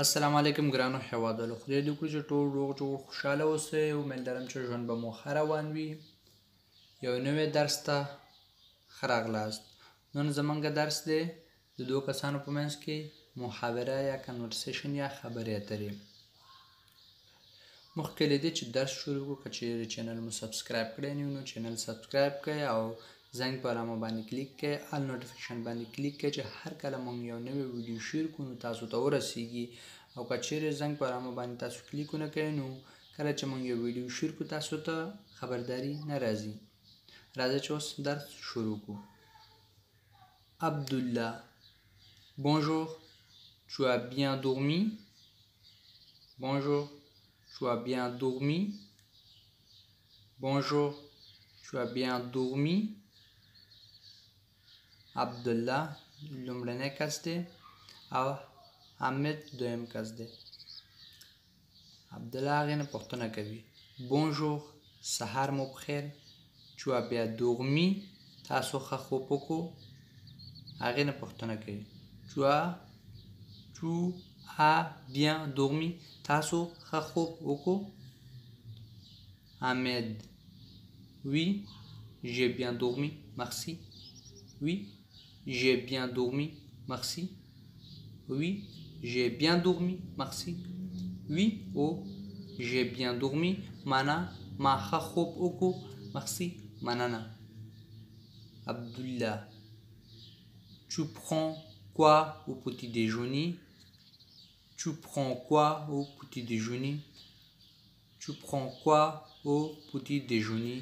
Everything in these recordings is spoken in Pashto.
السلام علیکم ګرانو هیوادوالو، خدای دې وکړي چې ټول روغ جوړ خوشحاله اوسئ. امید لرم چې ژوند به مو ښه روان وي. یو نوی درس ته ښه راغلاست. نن زموږ درس دی د دوو کسانو په منځ کې محاوره یا کنورسیشن یا خبرې اترې. مخکې له دې چې درس شروع کړو، که چیرې چینل مو سبسکرایب کړی نه وي نو چینل سبسکرایب کړئ او زنګ په علامه باندې کلیک کړئ، آل نوټیفیکیشن باندې کلیک کړئ چې هر کله موږ یو نوی ویډیو شیر کړو نو تاسو ته ورسیږي. او که چیرې زنګ په علامه باندې تاسو کلیک ونه کړئ نو کله چې موږ یو ویډیو شیر کړو تاسو ته خبرداری نه راځي. راځئ چې اوس درس شروع کړو. Abdullah, bonjour, tu as bien dormi? Bonjour, tu as bien dormi? Bonjour, tu as bien dormi? Abdullah لومړنی کس دی او حامد دویم کس دی. عبدالله هغې نه پوښتنه کوي بونژور، سهار مو بخیر. tu as bien dormi، تاسو ښه خوب وکړو. هغې نه پوښتنه کوي tu as bien dormi، تاسو ښه خوب وکړو. حامد oui j'ai bien dormi merci. oui j'ai bien dormi merci. oui j'ai bien dormi merci. oui او j'ai bien dormi معنا ما ښه خوب وکړو، merci مننه. Abdullah, tu prends quoi au petit déjeuner? Tu prends quoi au petit déjeuner? Tu prends quoi au petit déjeuner?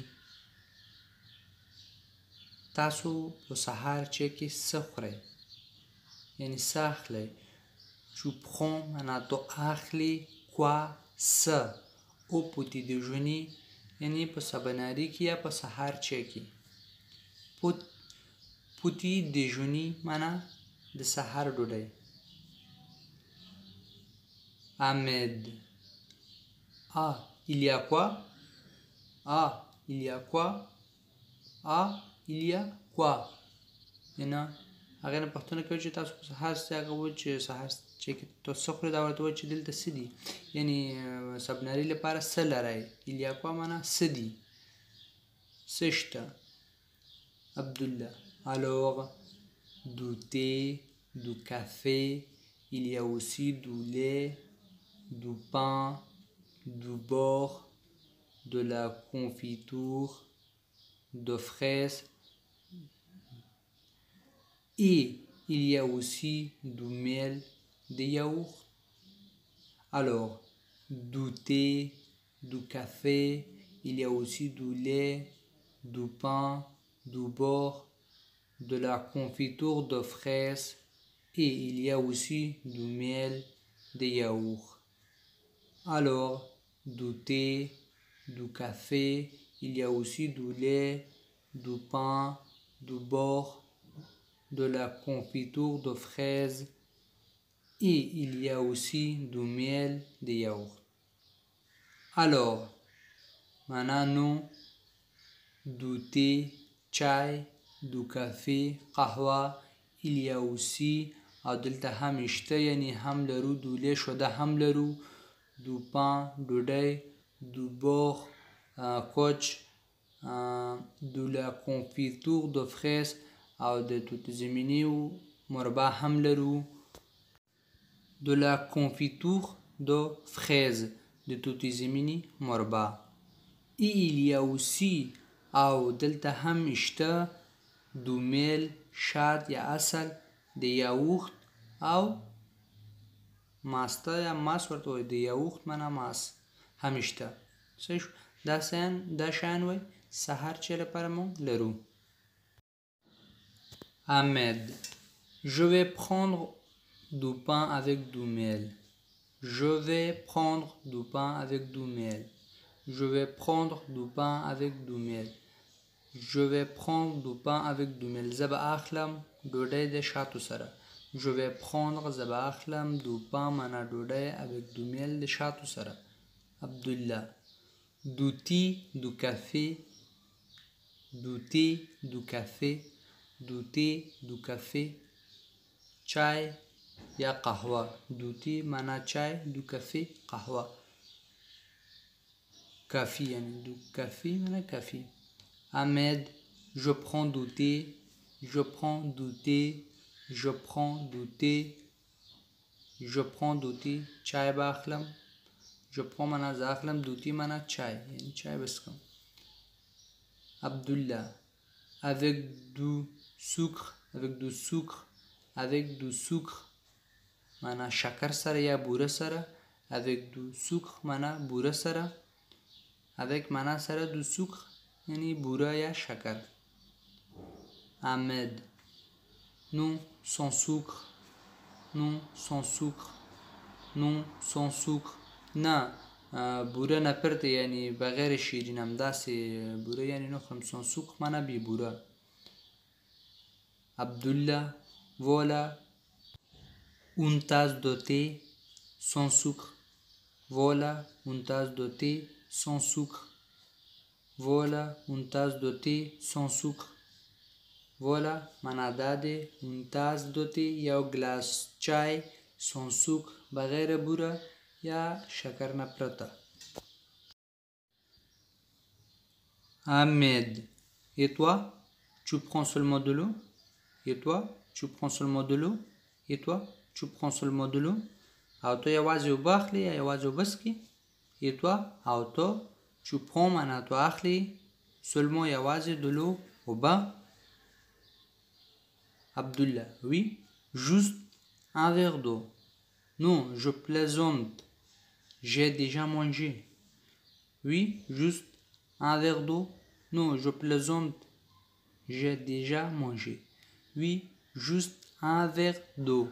تاسو په سهار چای کې څه خورئ؟ یعنې څه اخلئ. tu prends معنا تو اخلي، quoi څه، au petit déjeuner یعنې په سباناري کې یا په سهار چای کې. petit déjeuner معنا د سهار ډوډۍ. Ahmed, ah il y a quoi? ah il y a quoi? ah il y a quoi؟ یعنې هغې نه پوښتنه کوي چې تاسو په سهار څه هغه وویل چې سهار چای کې تاسو څه خورئ، دا ورته ووایي چې دلته څه دي، یعنې سبناري لپاره څه لرئ. il y a quoi معنا څه دي، څه شته. Abdullah, alors du thé, du café, il y a aussi du lait, du pain, du beurre, de la confiture, de fraises et il y a aussi du miel, des yaourts. Alors, du thé, du café, il y a aussi du lait, du pain, du beurre, de la confiture de fraises et il y a aussi du miel, des yaourts. Alors, du thé, du café, il y a aussi du lait, du pain, du beurre, de la confiture de fraises et il y a aussi du miel, des yaourts. Alors, maintenant, du thé, chai, du café, قهوه، il y a aussi او دلته هم شته یعنې هم لرو، دولې شده هم لرو، du pain ډوډۍ، du beurre کوچ، de la confiture de fraises او د توت زمیني مربا هم لرو. de la confiture de fraises د توت زمیني مربا. et il y a aussi او دلته هم شته du miel شات یا اصل، د یاوخت او ماسته یا ماس ورته وایي، د یاوخت معنا ماس هم شته. صحیح شو. دا شیان وایي سهار چای لپاره موږ لرو. Ahmed, je vais prendre du pain avec du miel. je vais prendre du pain avec du miel. je vais prendre du pain avec du miel. je vais prendre du pain avec du miel. زه به اخلم ډوډۍ د شاتو سره. je vais prendre زه به اخلم du pain معنا ډوډۍ avec du miel د شاتو سره. Abdullah, du thé, du café, du thé, du café, du thé, du café, chai, یا قهوه. دو تی معنا چای، دو کافی قهوه. کافی یعنی دو کافی معنا کافی. Ahmed, je prends du thé, je prends du thé, je prends du thé, je prends du thé. چای با اخلم. je prends معنا زه اخلم، دو تی معنا چای یعنی چای بسکم. Abdullah, avec du sucre, avec du sucre, avec du sucre معنا شکر سره یا بوره سره. avec du sucre معنا بوره سره. avec معنا سره du sucre یعنی بوره یا شکر. Ahmed, non sans sucre, non sans sucre, non sans sucre. نه بوره نپرته یعنی بغیر شیرین، همداسې بوره یعنی نخورم. sans sucre معنا بی بوره. Abdullah, voilà une tasse de thé sans sucre. Voilà une tasse de thé sans sucre. Voilà une tasse de thé sans sucre. Voilà معنا داده une tasse de thé یو ګلاس چای sans sucre بغیر بوره یا شکر نه پرته. Ahmed, et toi tu prends seulement de l'eau? Et toi tu prends seulement de l'eau? Et toi tu prends seulement de l'eau? او تو یوازې اوبه اخلي یا یوازې اوبه څښې؟ Et toi او تو tu prends معنا تو اخلي seulement یوازې de l'eau اوبه. Abdullah, oui, juste un verre d'eau. Non, je plaisante. J'ai déjà mangé. Oui, juste un verre d'eau. Non, je plaisante. J'ai déjà mangé. Oui, juste un verre d'eau.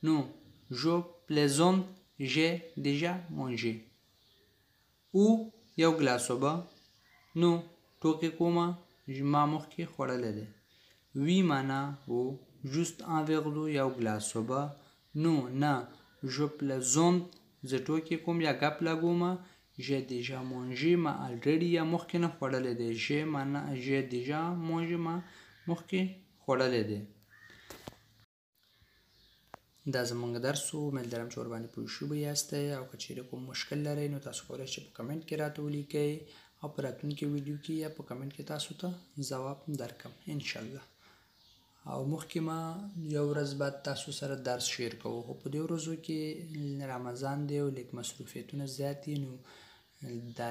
Non, je plaisante. J'ai déjà mangé. Ou یو ګلاس اوبه. نو ټوکې کومه ما مخکې خوړلی دی. وی معنا او juste un verre d'eau یو ګلاس اوبه. نو نه je plaisante زه ټوکې کوم یا ګپ لګوم. j'ai déjà mangé ما already یا مخکې نه خوړلی دی. j'ai معنا j'ai déjà mangé ما مخکې خوړلی دی. دا زمونږ درس و. امید لرم چې ورباندې پوه شوي یاستئ، او که چیرې کوم مشکل لرئ نو تاسو کولی شئ په کمنټ کې راته ولیکئ، او په راتلونکي ویډیو کې یا په کمنټ کې تاسو ته ځواب درکړم انشاءالله. او مخکې ما یو ورځ بعد تاسو سره درس شیر کوو، خو په دې ورځو کې رمضان دی او لږ مصروفیتونه زیات دي، نو دا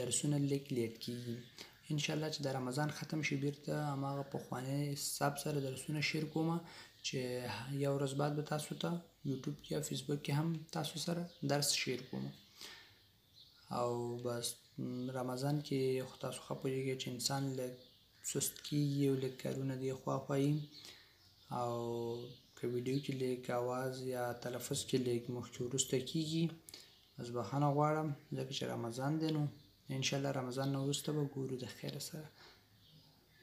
درسونه لږ لیټ کېږي. انشاءالله چې د رمضان ختم شي بیرته هماغه پخوانی حساب سره درسونه شیر کوم، چې یو ورځ بعد به تاسو ته یوټیوب کې او فیسبوک کې هم تاسو سره درس شیر کوم. او بس رمضان کې خو تاسو ښه پوهېږئ چې انسان لږ سست کېږي او لږ کارونه دې خواخوا وي، او که ویډیو کې لږ اواز یا تلفظ کې لږ مخکې وروسته کېږي، بس بخښنه غواړم ځکه چې رمضان دی. نو انشاءالله رمضان نه وروسته به ګورو د خیره سره.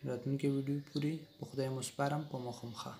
راتلونکي ویډیو پورې په خدای مو سپارم. په مخه مخه.